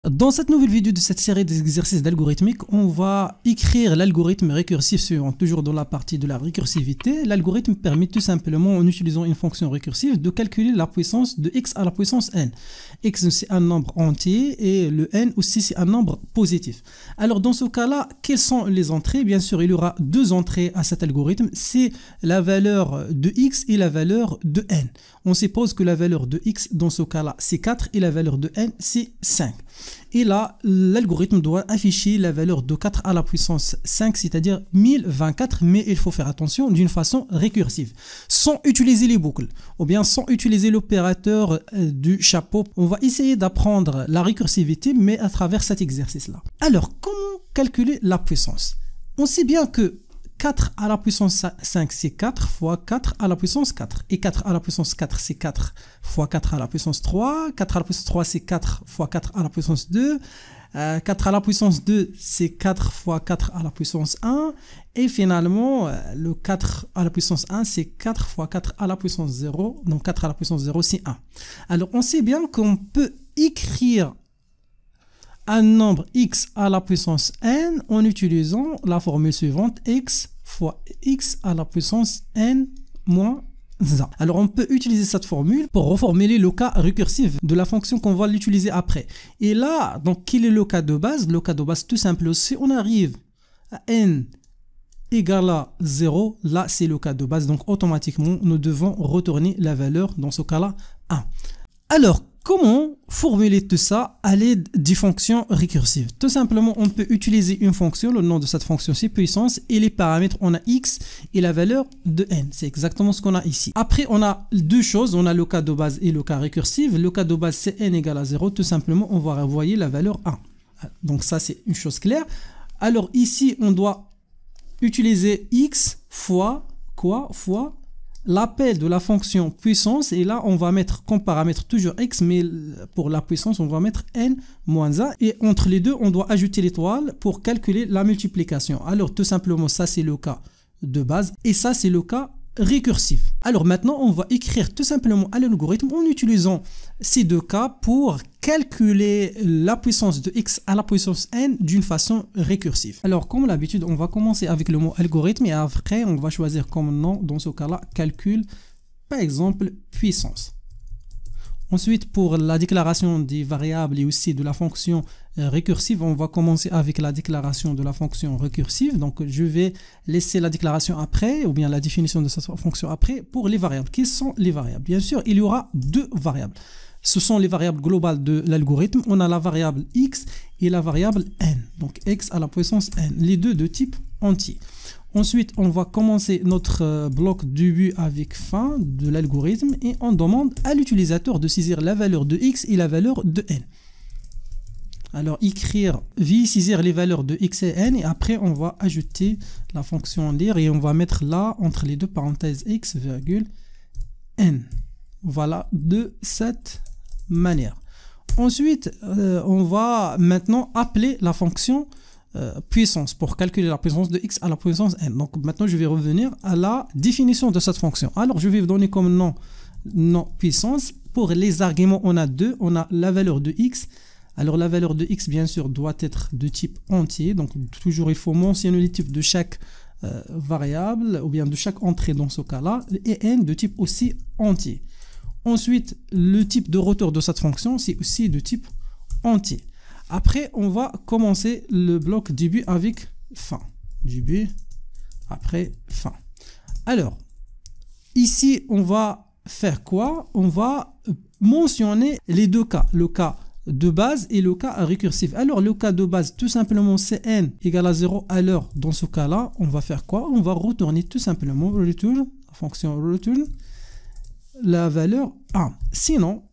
Dans cette nouvelle vidéo de cette série d'exercices d'algorithmique, on va écrire l'algorithme récursif suivant, toujours dans la partie de la récursivité. L'algorithme permet tout simplement, en utilisant une fonction récursive, de calculer la puissance de x à la puissance n. X c'est un nombre entier et le n aussi c'est un nombre positif. Alors dans ce cas-là, quelles sont les entrées? Bien sûr, il y aura deux entrées à cet algorithme, c'est la valeur de x et la valeur de n. On suppose que la valeur de x dans ce cas-là c'est 4 et la valeur de n c'est 5. Et là, l'algorithme doit afficher la valeur de 4 à la puissance 5, c'est-à-dire 1024, mais il faut faire attention d'une façon récursive, sans utiliser les boucles, ou bien sans utiliser l'opérateur du chapeau. On va essayer d'apprendre la récursivité, mais à travers cet exercice-là. Alors, comment calculer la puissance? On sait bien que 4 à la puissance 5, c'est 4 fois 4 à la puissance 4. Et 4 à la puissance 4, c'est 4 fois 4 à la puissance 3. 4 à la puissance 3, c'est 4 fois 4 à la puissance 2. 4 à la puissance 2, c'est 4 fois 4 à la puissance 1. Et finalement, le 4 à la puissance 1, c'est 4 fois 4 à la puissance 0. Donc 4 à la puissance 0, c'est 1. Alors, on sait bien qu'on peut écrire un nombre x à la puissance n en utilisant la formule suivante, x fois x à la puissance n moins 1. Alors on peut utiliser cette formule pour reformuler le cas récursif de la fonction qu'on va l'utiliser après. Et là, donc quel est le cas de base? Le cas de base tout simple aussi, on arrive à n égale à 0, là c'est le cas de base, donc automatiquement nous devons retourner la valeur, dans ce cas là 1. Alors comment formuler tout ça à l'aide des fonctions récursives? Tout simplement, on peut utiliser une fonction, le nom de cette fonction c'est puissance, et les paramètres, on a x et la valeur de n. C'est exactement ce qu'on a ici. Après, on a deux choses, on a le cas de base et le cas récursif. Le cas de base, c'est n égale à 0. Tout simplement, on va renvoyer la valeur 1. Donc ça, c'est une chose claire. Alors ici, on doit utiliser x fois quoi? Fois l'appel de la fonction puissance, et là on va mettre comme paramètre toujours x, mais pour la puissance on va mettre n moins 1, et entre les deux on doit ajouter l'étoile pour calculer la multiplication. Alors tout simplement ça c'est le cas de base et ça c'est le cas récursif. Alors maintenant on va écrire tout simplement à l'algorithme en utilisant ces deux cas pour calculer la puissance de x à la puissance n d'une façon récursive. Alors comme d'habitude on va commencer avec le mot algorithme et après on va choisir comme nom dans ce cas là calcul, par exemple puissance. Ensuite, pour la déclaration des variables et aussi de la fonction récursive, on va commencer avec la déclaration de la fonction récursive. Donc, je vais laisser la déclaration après, ou bien la définition de cette fonction après, pour les variables. Quelles sont les variables? Bien sûr, il y aura deux variables. Ce sont les variables globales de l'algorithme. On a la variable x et la variable n. Donc, x à la puissance n. Les deux de type entier. Ensuite, on va commencer notre bloc début avec fin de l'algorithme et on demande à l'utilisateur de saisir la valeur de x et la valeur de n. Alors, écrire saisir les valeurs de x et n, et après on va ajouter la fonction lire et on va mettre là entre les deux parenthèses x, virgule, n. Voilà, de cette manière. Ensuite, on va maintenant appeler la fonction puissance pour calculer la puissance de x à la puissance n. Donc maintenant je vais revenir à la définition de cette fonction. Alors je vais donner comme nom puissance. Pour les arguments on a deux, on a la valeur de x. Alors la valeur de x bien sûr doit être de type entier, donc toujours il faut mentionner le type de chaque variable ou bien de chaque entrée dans ce cas là, et n de type aussi entier. Ensuite le type de retour de cette fonction c'est aussi de type entier. Après, on va commencer le bloc début avec fin. Début, après fin. Alors, ici, on va faire quoi? On va mentionner les deux cas. Le cas de base et le cas récursif. Alors, le cas de base, tout simplement, c'est n égale à 0. Alors, dans ce cas-là, on va faire quoi? On va retourner tout simplement, return, la fonction return, la valeur 1. Sinon,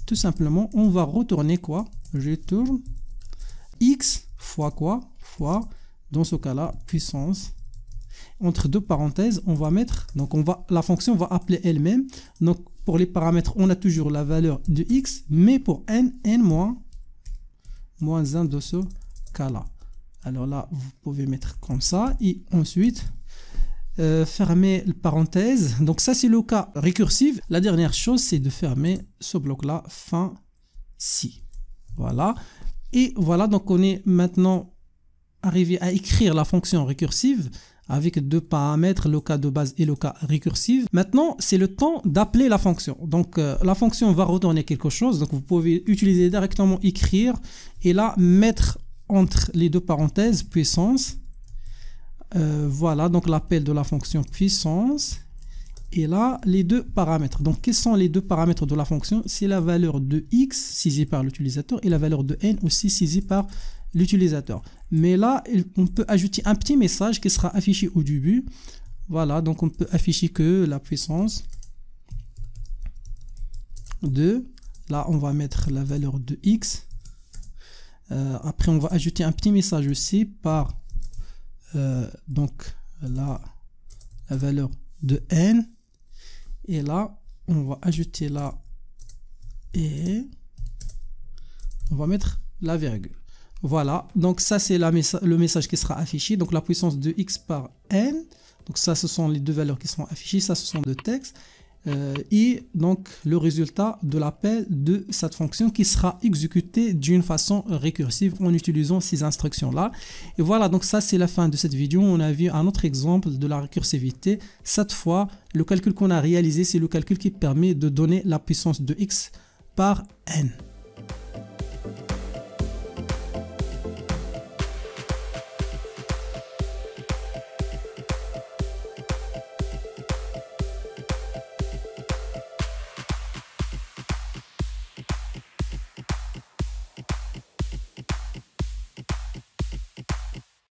tout simplement, on va retourner quoi? Retourne x fois quoi? Fois, dans ce cas-là, puissance. Entre deux parenthèses, on va mettre, donc la fonction va appeler elle-même. Donc, pour les paramètres, on a toujours la valeur de x, mais pour n moins 1 de ce cas-là. Alors là, vous pouvez mettre comme ça, et ensuite, fermer la parenthèse. Donc ça, c'est le cas récursif. La dernière chose, c'est de fermer ce bloc-là, fin si. Voilà. Et voilà, donc on est maintenant arrivé à écrire la fonction récursive avec deux paramètres, le cas de base et le cas récursive. Maintenant, c'est le temps d'appeler la fonction. Donc, la fonction va retourner quelque chose. Donc, vous pouvez utiliser directement écrire et là, mettre entre les deux parenthèses puissance. Voilà, donc l'appel de la fonction puissance. Et là, les deux paramètres. Donc, quels sont les deux paramètres de la fonction? C'est la valeur de x saisie par l'utilisateur et la valeur de n aussi saisie par l'utilisateur. Mais là, on peut ajouter un petit message qui sera affiché au début. Voilà, donc on peut afficher que la puissance de, là on va mettre la valeur de x. Après on va ajouter un petit message aussi par donc là la valeur de n. Et là on va ajouter là et on va mettre la virgule. Voilà, donc ça c'est le message qui sera affiché, donc la puissance de x par n, donc ça ce sont les deux valeurs qui seront affichées, ça ce sont deux textes, et donc le résultat de l'appel de cette fonction qui sera exécutée d'une façon récursive en utilisant ces instructions là. Et voilà, donc ça c'est la fin de cette vidéo. On a vu un autre exemple de la récursivité. Cette fois, le calcul qu'on a réalisé, c'est le calcul qui permet de donner la puissance de x par n.